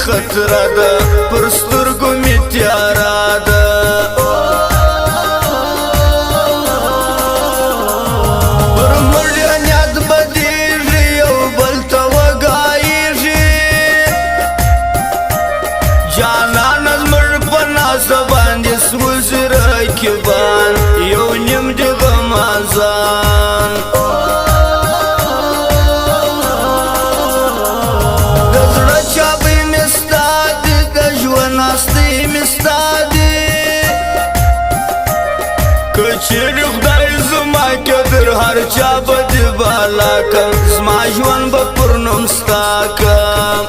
خطر ده پر سترګو می تیارا ده پر مړیان یاد بدیږي یو بل ته وګایږي جانان زمړ په ناز باندې سوځي رقیبان یو نیم د غمازان کچری خدای زما کدر هر چا بدی بالا کم زما ژوند به پر نوم ستا کم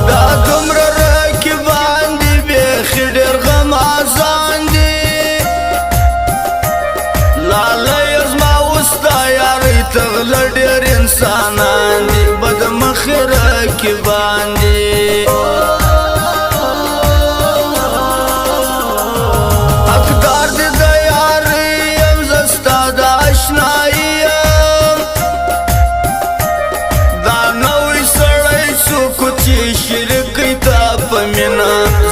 دا دومره رقیبان دي بیخي ډېر غمازان دي لالی زما اوس دا یارۍ ته غله ډېر انسانان دي بد مخې رقیبان دي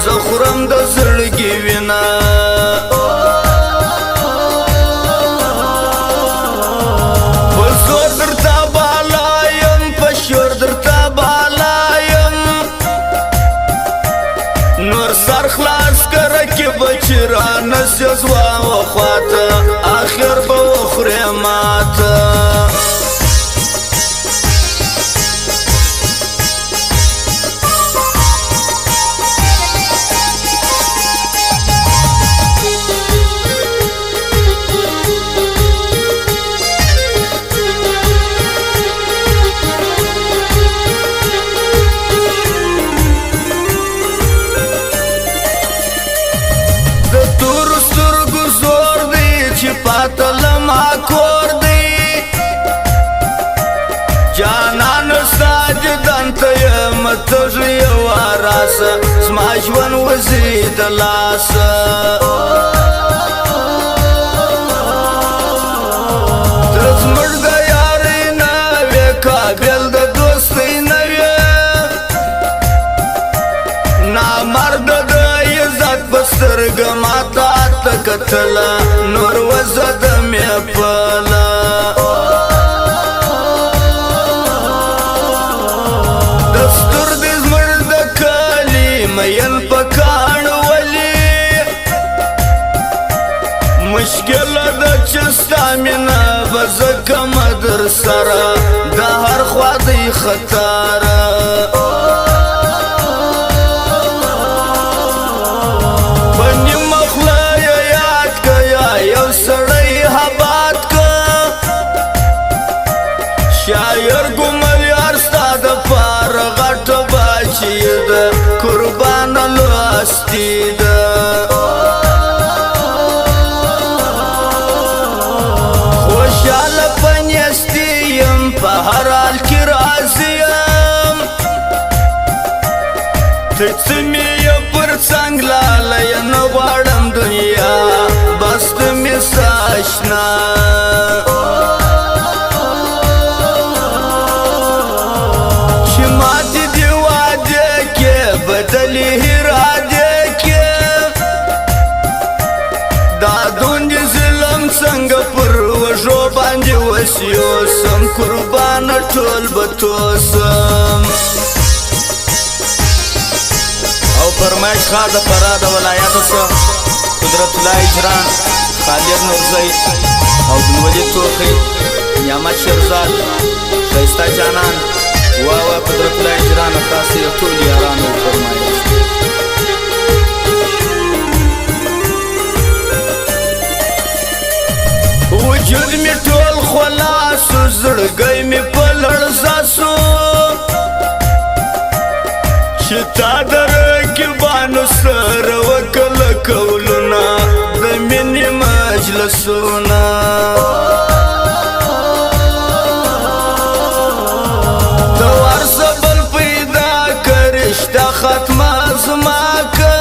زخرم د زړګي وینا په زور درته بالا یم په شور درته بالا یم نور سر خلاص کړه کې بچی رانه سزوا وخواته آخر به وخورې ماته پاتلما کور دی جانان ساجدان ته یم تږي یو راسه زما ژوند وځي د لاسه ته زموږ د یارۍ نه وې قابل د دوستۍ نه وې نامرده د عزت په سترګه ماته ته کتله نور وزد مې پله دستور دې زموږ د کلي مین په کاڼ ولي مشکله ده چې ستا مینه به زه کمه در سره د هر خوا دی خطاره شاعر ګمل یار ستا د پاره غټه باچي ده قربان لوستي ده خوشحاله په نیستي یم په هر حال کې راضي یم ته څه مې یې پر څنګ لالی نه غواړم دنیا بس ته مې ستا اشنا بدلی اراده کې دا دوند ظلم څنګه پر وژو باندې وسیوسم قربان ټول به توسم او فرمایش خار د فراد ولایت څخه قدرت الله اجران خالد نورزی او دنولی توخی نعمت شرزاد شایسته جانان واوا قدرت الله اجران تاسو ټول یارانو فرمایش وجود می ټول خلاص زړګی می په لړزه سو چې تا درکبانو سره وکړه کولونه د مینې مجلسونه ختمه زما که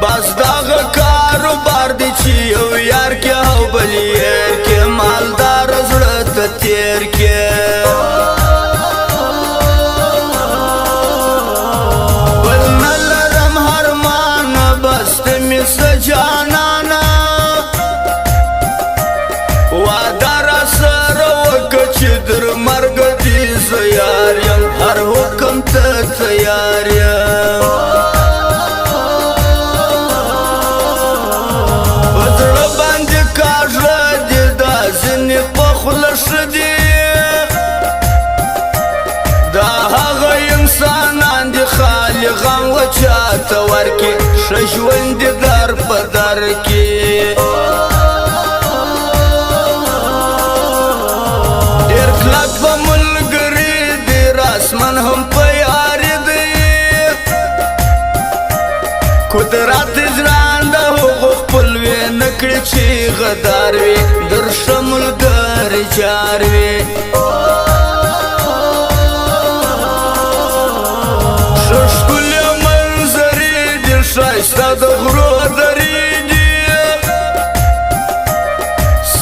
بس دغه کاروبار دی چې یو یار کې او بل یار کې مالدار زړه ته تیر کې کې بل نه لرم هرمانه بس ته مې څه جانانه وعده راسره وکړه چې در مرګه دې زه یار یم هر حکم ته تیار یم په زړه باندې کاږه دې دا ځینې په خوله ښه دي دا هغه انسانان دي خالي غم و چاته ورکړي ښه ژوند دې در په در کې ډېر کلک به ملګري دي راسمن هم په یاري دی قدرت ځان د هغو خپل وي نه کړي چې غدار وي در ښه ملګري جار وي ښه ښکلې منظرې دي ښایسته د غرو درې دي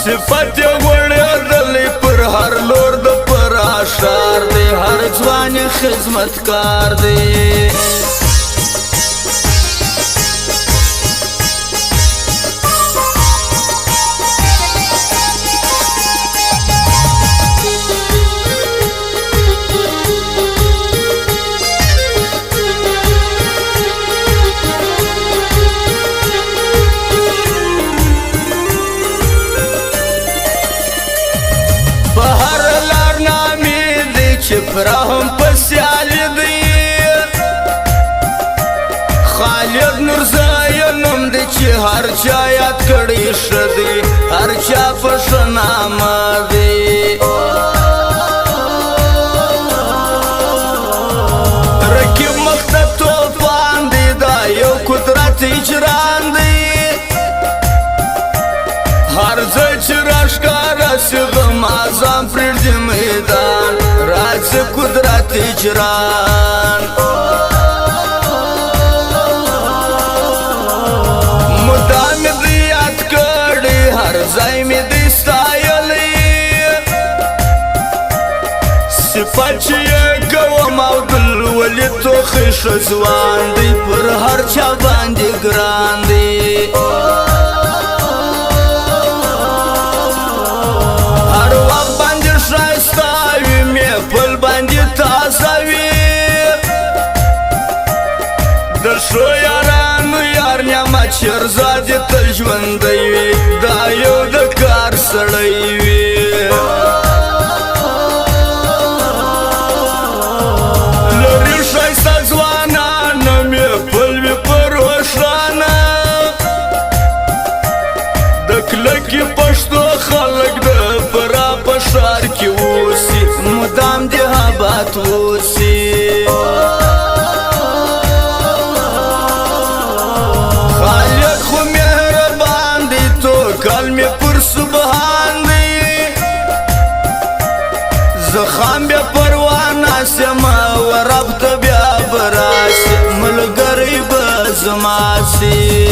صفت یې غوړېدلی پر هر لور د پر اشار دی هر ځوان یې خدمتکار دی فراهم پسیالی دی خالد نورزای نوم دی چې هر چا یاد کړی ښه دی هر چا په ښه نامه دی رقیب مخ ته توپان دی دا یو قدرت اجران دی هر ځای چې راښکاره سي غم اعظم پرېږدي میدان راځي قدرت اجران مدام مې دې یاد کړی هر ځای مې دې ستایلی صفت چې یې کوم عبدالولي توخی ښه ځوان دی پر هر چا باندې ګران دی هر وخت باندې ښایسته وي محفل باندې تازه وي د ښو یارانو یار نعمت شیرزادې تل ژوندی وي دا یو د کار سړی وي لري ښایسته ځوانان محفل وي په روښانه د کلکې پښتو خلک د فرا په ښار کې اوسي مدام دې آباد اوسي خالق خو مهربان دی توکل مې پر سبحان دی زه خام بیا پروا ناسم و رب ته بیا به راشي ملګری به زما سي